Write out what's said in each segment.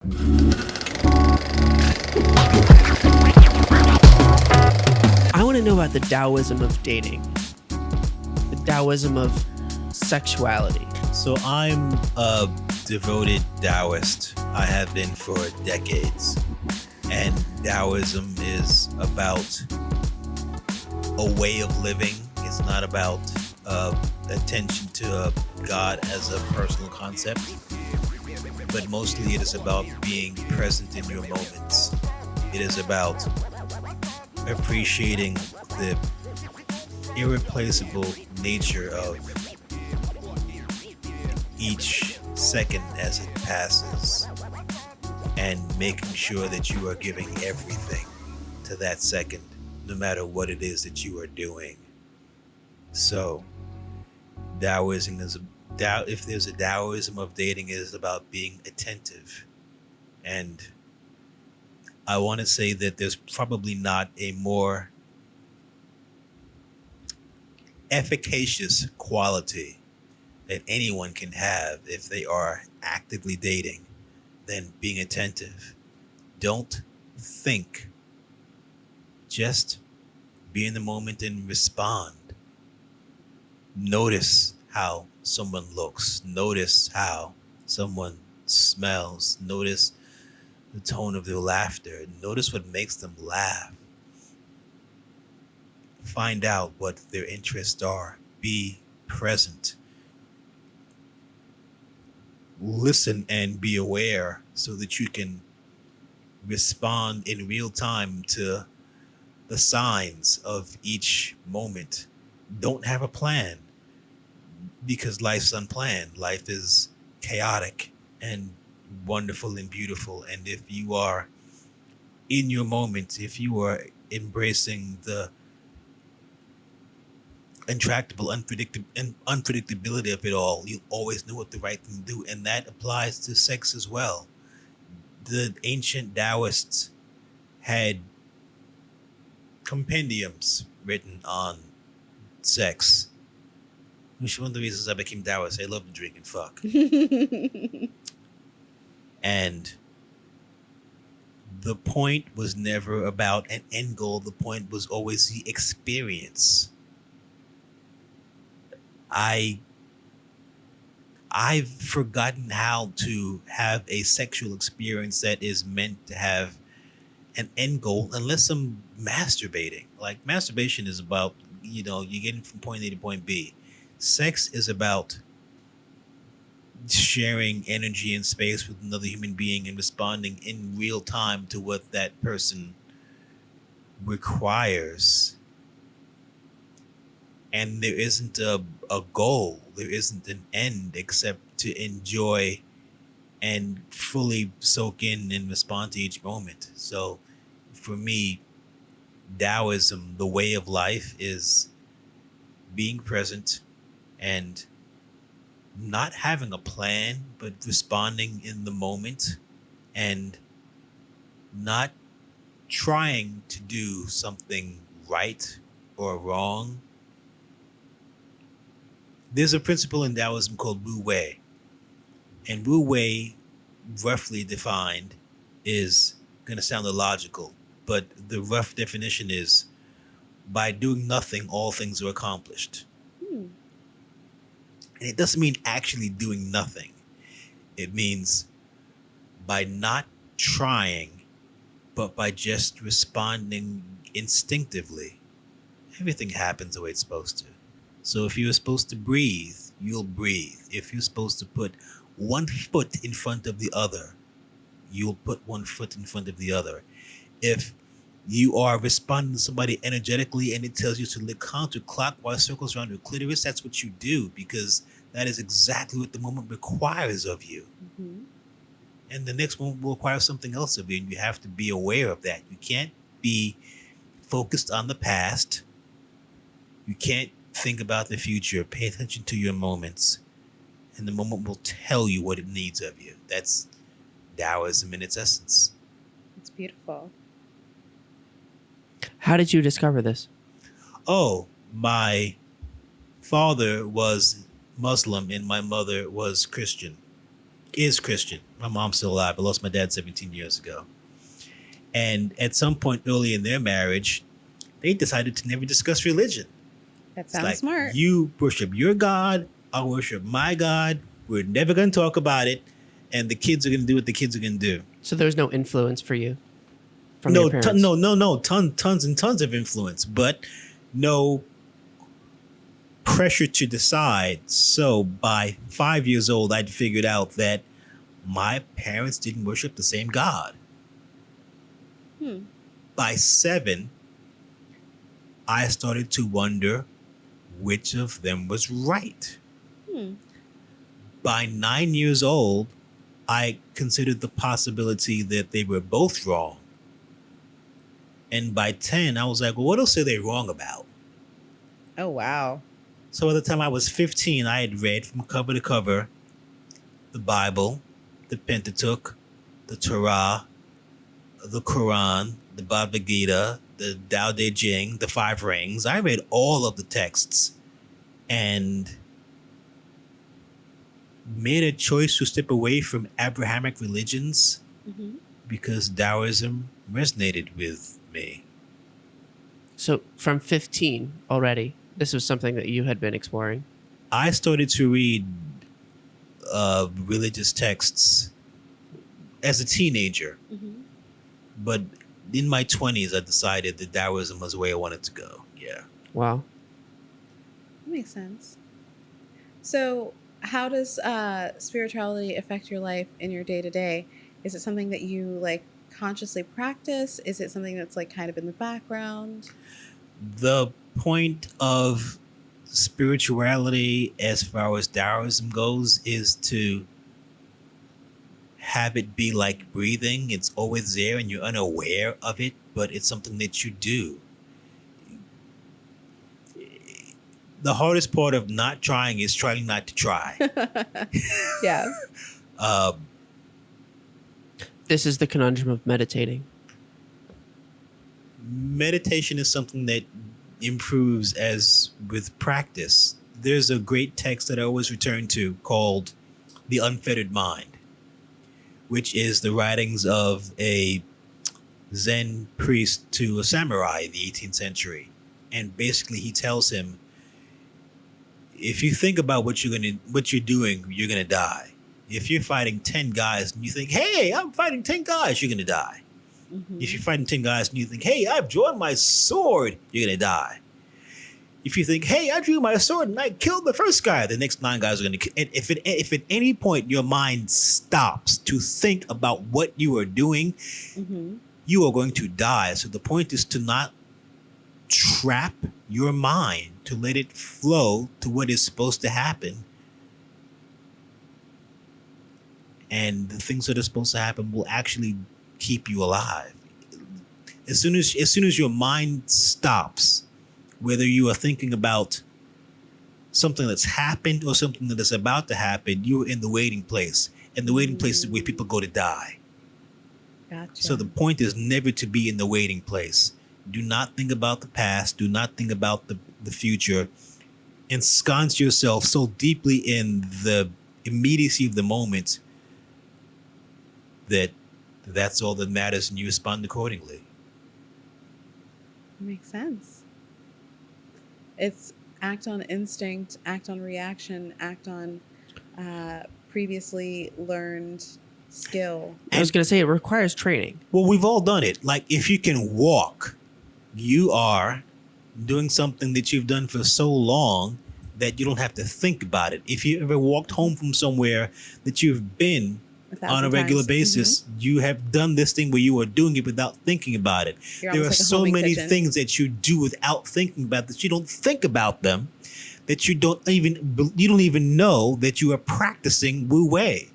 I want to know about the Daoism of dating, the Daoism of sexuality. So I'm a devoted Taoist. I have been for decades. And Taoism is about a way of living. It's not about attention to God as a personal concept, but mostly it is about being present in your moments. It is about appreciating the irreplaceable nature of each second as it passes and making sure that you are giving everything to that second, no matter what it is that you are doing. So, Taoism is if there's a Taoism of dating, it is about being attentive. And I want to say that there's probably not a more efficacious quality that anyone can have if they are actively dating than being attentive. Don't think, just be in the moment and respond. Notice how someone looks, notice how someone smells, notice the tone of their laughter, notice what makes them laugh. Find out what their interests are, be present. Listen and be aware so that you can respond in real time to the signs of each moment. Don't have a plan because life's unplanned. Life is chaotic and wonderful and beautiful. And if you are in your moment, if you are embracing the intractable unpredictability of it all, you always know what the right thing to do. And that applies to sex as well. The ancient Taoists had compendiums written on sex, which is one of the reasons I became Taoist. I love to drink and fuck. And the point was never about an end goal. The point was always the experience. I've forgotten how to have a sexual experience that is meant to have an end goal unless I'm masturbating. Like masturbation is about, you're getting from point A to point B. Sex is about sharing energy and space with another human being and responding in real time to what that person requires. And there isn't a goal, there isn't an end except to enjoy and fully soak in and respond to each moment. So for me, Taoism, the way of life, is being present and not having a plan, but responding in the moment and not trying to do something right or wrong. There's a principle in Taoism called Wu Wei. And Wu Wei, roughly defined, is going to sound illogical, but the rough definition is by doing nothing, all things are accomplished. And it doesn't mean actually doing nothing. It means by not trying, but by just responding instinctively, everything happens the way it's supposed to. So if you're supposed to breathe, you'll breathe. If you're supposed to put one foot in front of the other, you'll put one foot in front of the other. If you are responding to somebody energetically and it tells you to lick counterclockwise circles around your clitoris, that's what you do, because that is exactly what the moment requires of you. Mm-hmm. And the next moment will require something else of you, and you have to be aware of that. You can't be focused on the past. You can't think about the future. Pay attention to your moments, and the moment will tell you what it needs of you. That's Taoism in its essence. It's beautiful. How did you discover this? Oh, my father was Muslim and my mother was Christian. is Christian. My mom's still alive. I lost my dad 17 years ago. And at some point early in their marriage, they decided to never discuss religion. That It's sounds like, smart. you worship your God, I worship my God. We're never going to talk about it. And the kids are going to do what the kids are going to do. So there's no influence for you from your parents? No. Tons and tons of influence, but no pressure to decide. So by 5 years old, I'd figured out that my parents didn't worship the same God. By 7, I started to wonder which of them was right. By 9 years old, I considered the possibility that they were both wrong. And by 10, I was like, well, what else are they wrong about? Oh, wow. So by the time I was 15, I had read from cover to cover the Bible, the Pentateuch, the Torah, the Quran, the Bhagavad Gita, the Tao Te Ching, the Five Rings. I read all of the texts and made a choice to step away from Abrahamic religions because Daoism resonated with me. So from 15 already, this was something that you had been exploring? I started to read religious texts as a teenager, but in my 20s, I decided that Taoism was the way I wanted to go. Yeah. Wow. That makes sense. So how does spirituality affect your life in your day-to-day? Is it something that you like consciously practice? Is it something that's like kind of in the background? The point of spirituality as far as Taoism goes is to have it be like breathing. It's always there and you're unaware of it, but it's something that you do. The hardest part of not trying is trying not to try. Yeah. This is the conundrum of meditating. Meditation is something that improves as with practice. There's a great text that I always return to called The Unfettered Mind, which is the writings of a Zen priest to a samurai in the 18th century. And basically he tells him, if you think about what you're doing, you're gonna die. If you're fighting 10 guys and you think, hey, I'm fighting 10 guys, you're gonna die. If you're fighting 10 guys and you think, hey, I've drawn my sword, you're gonna die. If you think, hey, I drew my sword and I killed the first guy, the next 9 guys are gonna kill. And if at any point your mind stops to think about what you are doing, you are going to die. So the point is to not trap your mind, to let it flow to what is supposed to happen. And the things that are supposed to happen will actually keep you alive. As soon as your mind stops, whether you are thinking about something that's happened or something that is about to happen, you're in the waiting place. And the waiting place is where people go to die. Gotcha. So the point is never to be in the waiting place. Do not think about the past. Do not think about the future. Ensconce yourself so deeply in the immediacy of the moment that that's all that matters and you respond accordingly. Makes sense. It's act on instinct, act on reaction, act on previously learned skill. I was going to say it requires training. Well, we've all done it. Like if you can walk, you are doing something that you've done for so long that you don't have to think about it. If you ever walked home from somewhere that you've been on a regular basis, you have done this thing where you are doing it without thinking about it. You're There are almost like a so homing many pigeon. things that you do without thinking about that you don't think about them, that you don't even know that you are practicing Wu Wei.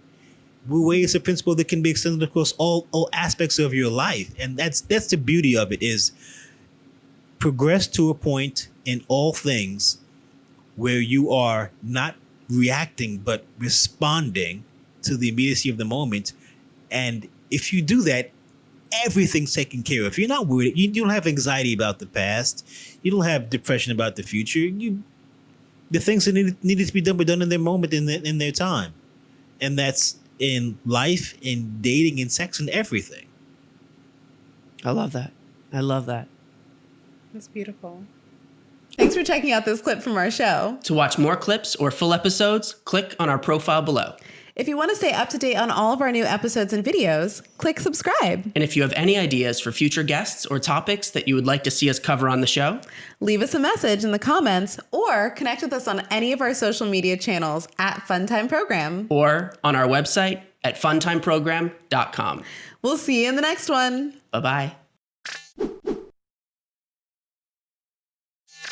Wu Wei is a principle that can be extended across all aspects of your life, and that's the beauty of it, is progress to a point in all things where you are not reacting but responding to the immediacy of the moment. And if you do that, everything's taken care of. You're not worried. You don't have anxiety about the past. You don't have depression about the future. The things that needed to be done were done in their moment, in their time. And that's in life, in dating, in sex, and everything. I love that. I love that. That's beautiful. Thanks for checking out this clip from our show. To watch more clips or full episodes, click on our profile below. If you want to stay up to date on all of our new episodes and videos, click subscribe. And if you have any ideas for future guests or topics that you would like to see us cover on the show, leave us a message in the comments or connect with us on any of our social media channels at Funtime Program. Or on our website at funtimeprogram.com. We'll see you in the next one. Bye-bye.